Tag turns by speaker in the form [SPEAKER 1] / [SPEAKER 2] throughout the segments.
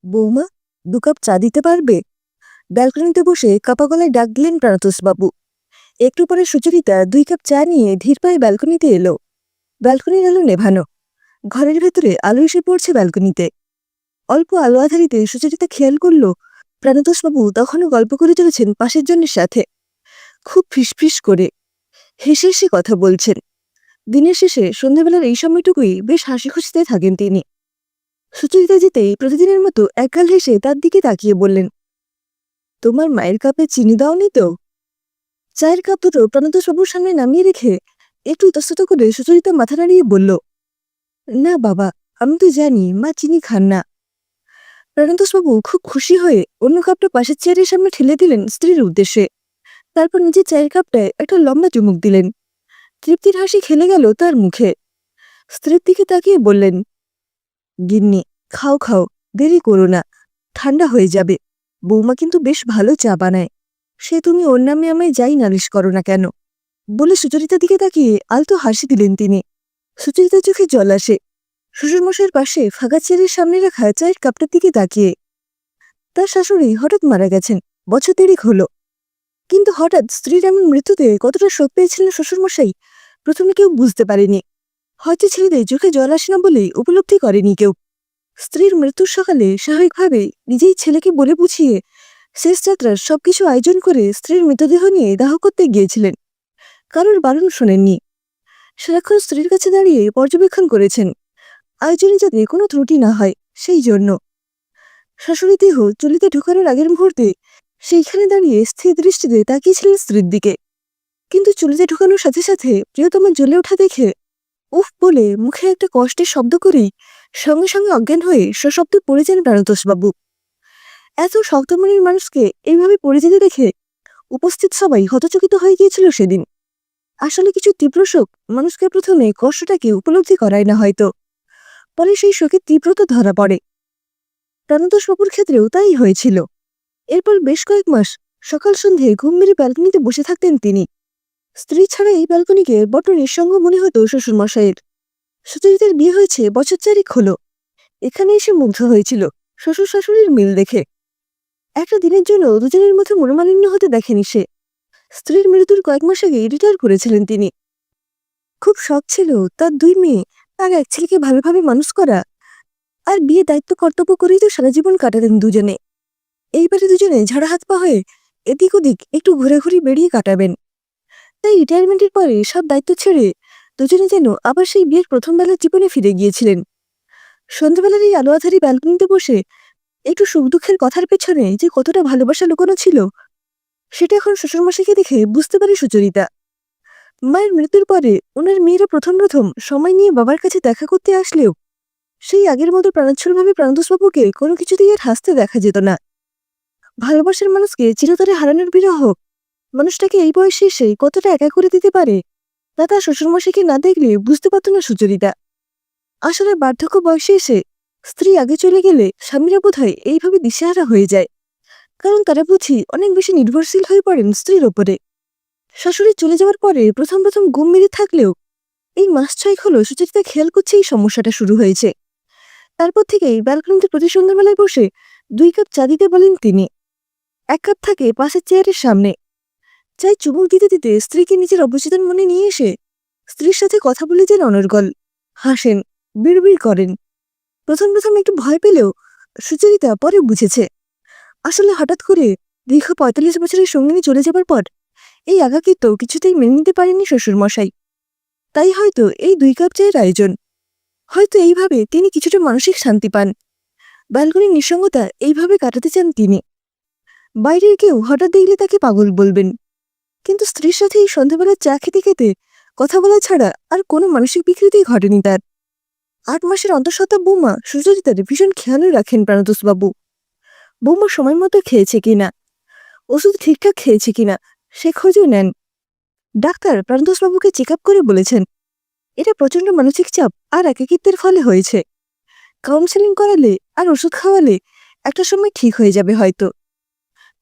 [SPEAKER 1] বৌমা, 2 কাপ চা দিতে পারবে? ব্যালকনিতে বসে কাপা গলায় ডাক দিলেন বাবু। একটু পরে সুচরিতা 2 কাপ চা নিয়ে ধীর পায়ে ব্যালকনিতে এলো। ব্যালকনির আলো নেভানো, ঘরের ভেতরে আলো এসে পড়ছে ব্যালকনিতে। অল্প আলো আধারিতে সুচরিতা খেয়াল করল বাবু তখনও গল্প করে চলেছেন পাশের জনের সাথে, খুব ফিসফিস করে হেসে হেসে কথা বলছেন। দিনের শেষে সন্ধ্যাবেলার এই সময়টুকুই বেশ হাসি খুশিতে থাকেন তিনি। সুচরিতা যেতেই প্রতিদিনের মতো একগাল হেসে তার দিকে তাকিয়ে বললেন, তোমার মায়ের কাপে চিনি দাওনি তো? চায়ের কাপ দুটো বাবুর সামনে নামিয়ে রেখে একটু ইতস্তত করে সুচরিতা মাথা নাড়িয়ে বলল, না বাবা, আমি তো জানি মা চিনি খান না। বাবু খুব খুশি হয়ে অন্য কাপটা পাশের চেয়ারের সামনে ঠেলে দিলেন স্ত্রীর উদ্দেশ্যে। তারপর নিজের চায়ের কাপটায় একটা লম্বা চুমুক দিলেন। তৃপ্তির হাসি খেলে গেল তার মুখে। স্ত্রীর দিকে তাকিয়ে বললেন, গিন্নি, খাও খাও, দেরি করো না, ঠান্ডা হয়ে যাবে। বৌমা কিন্তু বেশ ভালো চা বানায়, সে তুমি ওর নামে আমায় যাই নালিশ করো না কেন। বলে সুচরিতার দিকে তাকিয়ে আলতো হাসি দিলেন তিনি। সুচরিতার চোখে জল আসে শ্বশুরমশাইয়ের পাশে ফাঁকা চেয়ারের সামনে রাখা চায়ের কাপটার দিকে তাকিয়ে। তার শাশুড়ি হঠাৎ মারা গেছেন, বছর 3 হলো। কিন্তু হঠাৎ স্ত্রীর এমন মৃত্যুতে কতটা শোক পেয়েছিলেন শ্বশুরমশাই প্রথমে কেউ বুঝতে পারেনি। হয়তো ছেলেদের চোখে জল আসে না বলেই উপলব্ধি করেনি কেউ। স্ত্রীর মৃত্যুর সকালে স্বাভাবিকভাবে নিজেই ছেলেকে বলে বুঝিয়ে শেষ যাত্রার সবকিছু আয়োজন করে স্ত্রীর মৃতদেহ নিয়ে দাহ করতে গিয়েছিলেন। কারোর বারণ শোনেননি। সারাক্ষণ স্ত্রীর কাছে দাঁড়িয়ে পর্যবেক্ষণ করেছেন আয়োজনে যাতে কোনো ত্রুটি না হয় সেই জন্য। শাশুড়ি দেহ চুলিতে ঢুকানোর আগের মুহূর্তে সেইখানে দাঁড়িয়ে স্থির দৃষ্টিতে তাকিয়েছিলেন স্ত্রীর দিকে। কিন্তু চুলিতে ঢুকানোর সাথে সাথে প্রিয়তমা জ্বলে ওঠা দেখে উফ বলে মুখে একটা কষ্টের শব্দ করেই সঙ্গে সঙ্গে অজ্ঞান হয়ে সশব্দে পড়ে যান বাবু। এত শক্তমনের মানুষকে এইভাবে পড়ে যেতে দেখে উপস্থিত সবাই হতচকিত হয়ে গিয়েছিল সেদিন। আসলে কিছু তীব্র শোক মানুষকে প্রথমে কষ্টটাকে উপলব্ধি করায় না হয়তো, পরে সেই শোকের তীব্রতা ধরা পড়ে। বাবুর ক্ষেত্রেও তাই হয়েছিল। এরপর বেশ কয়েক মাস সকাল সন্ধে ঘুম মেরে ব্যালকনিতে বসে থাকতেন তিনি। স্ত্রী ছাড়া এই ব্যালকনিকে বড্ড নিঃসঙ্গ মনে হতো শ্বশুরমশাইয়ের। সুচরিতার বিয়ে হয়েছে বছর 4 হলো। এখানে এসে মুগ্ধ হয়েছিল শ্বশুর শাশুড়ির মিল দেখে। একটা দিনের জন্য দুজনের মধ্যে মনোমালিন্য হতে দেখেনি সে। স্ত্রীর মৃত্যুর কয়েক মাস আগে রিটায়ার করেছিলেন তিনি। খুব শখ ছিল তার 2 মেয়ে আর 1 ছেলেকে ভালোভাবে মানুষ করা, আর বিয়ে দায়িত্ব কর্তব্য করেই তো সারা জীবন কাটাতেন দুজনে। এইবারে দুজনে ঝাড়া হাত পা হয়ে এদিক ওদিক একটু ঘোরাঘুরি বেরিয়ে কাটাবেন। তাই রিটায়ারমেন্টের পরে সব দায়িত্ব ছেড়ে দুজনে যেন আবার সেই বিয়ের প্রথম বেলার জীবনে ফিরে গিয়েছিলেন। সন্ধ্যাবেলার এই আলো আধারি ব্যালকনিতে বসে একটু সুখ দুঃখের কথার পেছনে যে কতটা ভালোবাসা লুকোনো ছিল সেটা এখন শ্বশুরমশাইকে দেখে বুঝতে পারে সুচরিতা। মায়ের মৃত্যুর পরে ওনার মেয়েরা প্রথম প্রথম সময় নিয়ে বাবার কাছে দেখা করতে আসলেও সেই আগের মতো প্রাণোচ্ছলভাবে বাবুকে কোনো কিছুতেই আর হাসতে দেখা যেত না। ভালোবাসার মানুষকে চিরতরে হারানোর বিরহ মানুষটাকে এই বয়সে এসে কতটা একা করে দিতে পারে তা তার শ্বশুরমশাইকে না দেখলে বুঝতে পারত না সুচরিতা। আসলে বার্ধক্য বয়সে এসে স্ত্রী আগে চলে গেলে স্বামীরা বোধহয় এইভাবে দিশেহারা হয়ে যায়, কারণ তারা বুঝি অনেক বেশি নির্ভরশীল হয়ে পড়েন স্ত্রীর ওপরে। শাশুড়ি চলে যাওয়ার পরে প্রথম প্রথম ঘুম মেরে থাকলেও এই মাস 6 হলো সুচরিতা খেয়াল করছে এই সমস্যাটা শুরু হয়েছে। তারপর থেকেই ব্যালকনিতে প্রতি সন্ধ্যাবেলায় বসে 2 কাপ চা দিতে বলেন তিনি। 1 কাপ থাকে পাশের চেয়ারের সামনে। চাই চুমুক দিতে দিতে স্ত্রীকে নিজের অবচেতন মনে নিয়ে এসে স্ত্রীর সাথে কথা বলে যান অনর্গল, হাসেন, বিড়বিড় করেন। প্রথম প্রথম একটু ভয় পেলেও সুচরিতা পরে বুঝেছে আসলে হঠাৎ করে দীর্ঘ 45 বছরের সঙ্গিনী চলে যাবার পর এই আঘাতকে কিছুতেই মেনে নিতে পারেননি শ্বশুরমশাই। তাই হয়তো এই 2 কাপ চায়ের আয়োজন। হয়তো এইভাবে তিনি কিছুটা মানসিক শান্তি পান। ব্যালকনির নিঃসঙ্গতা এইভাবে কাটাতে চান তিনি। বাইরের কেউ হঠাৎ দেখলে তাকে পাগল বলবেন, কিন্তু স্ত্রীর সাথে এই সন্ধ্যাবেলা চা খেতে খেতে কথা বলা ছাড়া আর কোনো মানসিক বিকৃতি ঘটেনি তার। 8 মাসের অন্তঃসত্ত্বা বৌমা সুচরিতার ভীষণ খেয়ালও রাখেন বাবু। বৌমা সময় মতো খেয়েছে কিনা, ওষুধ ঠিকঠাক খেয়েছে কিনা সে খোঁজও নেন। ডাক্তার বাবুকে চেক আপ করে বলেছেন এটা প্রচন্ড মানসিক চাপ আর একাকিত্বের ফলে হয়েছে। কাউন্সেলিং করালে আর ওষুধ খাওয়ালে একটা সময় ঠিক হয়ে যাবে হয়তো।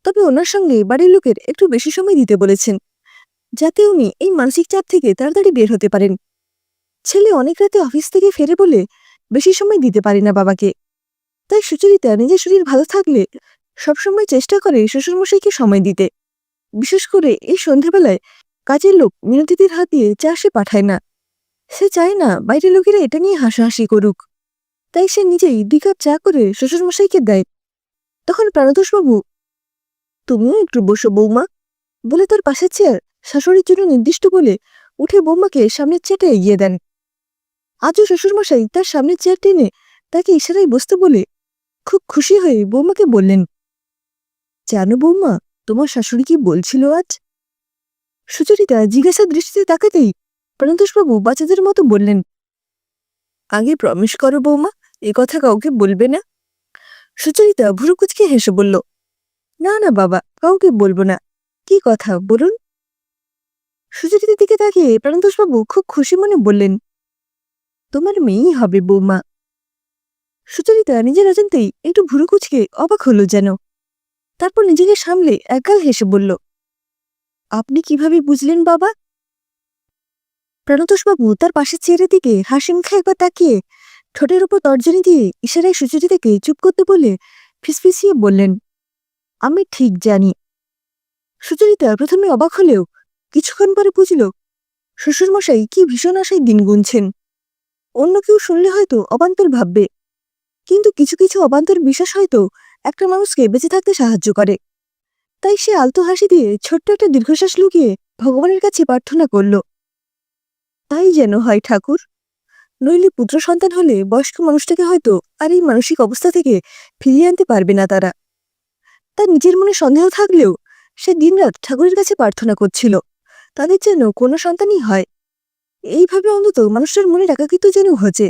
[SPEAKER 1] তবে ওনার সঙ্গে বাড়ির লোকের একটু বেশি সময় দিতে বলেছেন, যাতে উনি এই মানসিক চাপ থেকে তাড়াতাড়ি বের হতে পারেন। ছেলে অনেক রাতে অফিস থেকে ফেরে বলে বেশি সময় দিতে পারে না বাবাকে। তাই সুচরিতা নিজের শরীর ভালো থাকলে সবসময় চেষ্টা করে শ্বশুরমশাইকে সময় দিতে। বিশেষ করে এই সন্ধ্যাবেলায় কাজের লোক মিনতিদের হাত দিয়ে চা সে পাঠায় না। সে চায় না বাইরের লোকেরা এটা নিয়ে হাসাহাসি করুক। তাই সে নিজেই 2 কাপ চা করে শ্বশুরমশাইকে দেয়। তখন প্রাণতোষবাবু, তুমিও একটু বসো বৌমা, বলে তার পাশের চেয়ার শাশুড়ির জন্য নির্দিষ্ট বলে উঠে বৌমাকে সামনের চেয়ারটা এগিয়ে দেন। আজও শ্বশুরমশাই তার সামনের চেয়ার টেনে তাকে ইশারায় বসতে বলে খুব খুশি হয়ে বৌমাকে বললেন, জানো বৌমা, তোমার শাশুড়ি কি বলছিল আজ? সুচরিতা জিজ্ঞাসা দৃষ্টিতে তাকাতেই প্রাণতোষবাবু বাচ্চাদের মতো বললেন, আগে প্রমিস করো বৌমা, এ কথা কাউকে বলবে না। সুচরিতা ভুরু কুঁচকে হেসে বলল, না না বাবা, কাউকে বলবো না। কি কথা বলুন? সুচরিতার দিকে তাকিয়ে প্রাণতোষবাবু খুব খুশি মনে বললেন, তোমার মেয়েই হবে বৌমা। সুচরিতা নিজের অজান্তেই একটু ভুরু কুঁচকে অবাক হলো যেন। তারপর নিজেকে সামলে একগাল হেসে বলল, আপনি কিভাবে বুঝলেন বাবা? প্রাণতোষবাবু তার পাশের চেয়ারের দিকে হাসি মুখে একবার তাকিয়ে ঠোঁটের উপর তর্জনী দিয়ে ইশারায় সুচরিতাকে চুপ করতে বলে ফিসফিসিয়ে বললেন, আমি ঠিক জানি। সুচরিতা প্রথমে অবাক হলেও কিছুক্ষণ পরে বুঝল শ্বশুরমশাই কি ভীষণ আশায় দিন গুনছেন। অন্য কেউ শুনলে হয়তো অবান্তর ভাববে, কিন্তু কিছু কিছু অবান্তর বিশ্বাস হয়তো একটা মানুষকে বেঁচে থাকতে সাহায্য করে। তাই সে আলতো হাসি দিয়ে ছোট্ট একটা দীর্ঘশ্বাস লুকিয়ে ভগবানের কাছে প্রার্থনা করল, তাই যেন হয় ঠাকুর। নইলে পুত্র সন্তান হলে বয়স্ক মানুষটাকে হয়তো আর এই মানসিক অবস্থা থেকে ফিরিয়ে আনতে পারবে না তারা। তার নিজের মনে সন্দেহ থাকলেও সে দিনরাত ঠাকুরের কাছে প্রার্থনা করছিল তাদের যেন কোনো সন্তানই হয়। এইভাবে অন্তত মানুষটার মনের একাকিত্ব যেন ঘোচে।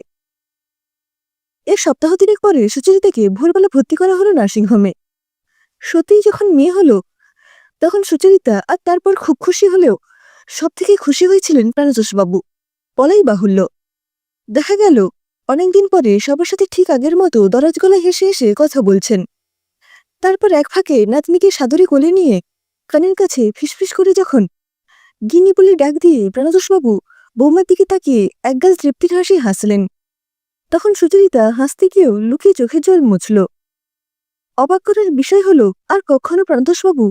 [SPEAKER 1] এর সপ্তাহ 3 পরে সুচরিতাকে ভোরবেলা ভর্তি করা হলো নার্সিংহোমে। সত্যিই যখন মেয়ে হলো তখন সুচরিতা আর তারপর খুব খুশি হলেও সবথেকে খুশি হয়েছিলেন প্রাণতোষবাবু, বলাই বাহুল্য। দেখা গেল অনেকদিন পরে সবার সাথে ঠিক আগের মতো দরাজ গলায় হেসে হেসে কথা বলছেন। তারপর এক ফাঁকে নাতনিকে সাদরে কোলে নিয়ে কানের কাছে ফিসফিস করে যখন গিনি বলে ডাক দিয়ে প্রাণতোষবাবু বৌমার দিকে তাকিয়ে একগাল তৃপ্তির হাসি হাসলেন, তখন সুচরিতা হাসতে গিয়েও লুকিয়ে চোখের জল মুছল। অবাক করার বিষয় হলো আর কখনো প্রাণতোষবাবু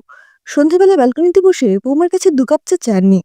[SPEAKER 1] সন্ধ্যাবেলা ব্যালকনিতে বসে বৌমার কাছে 2 কাপ চা চাননি।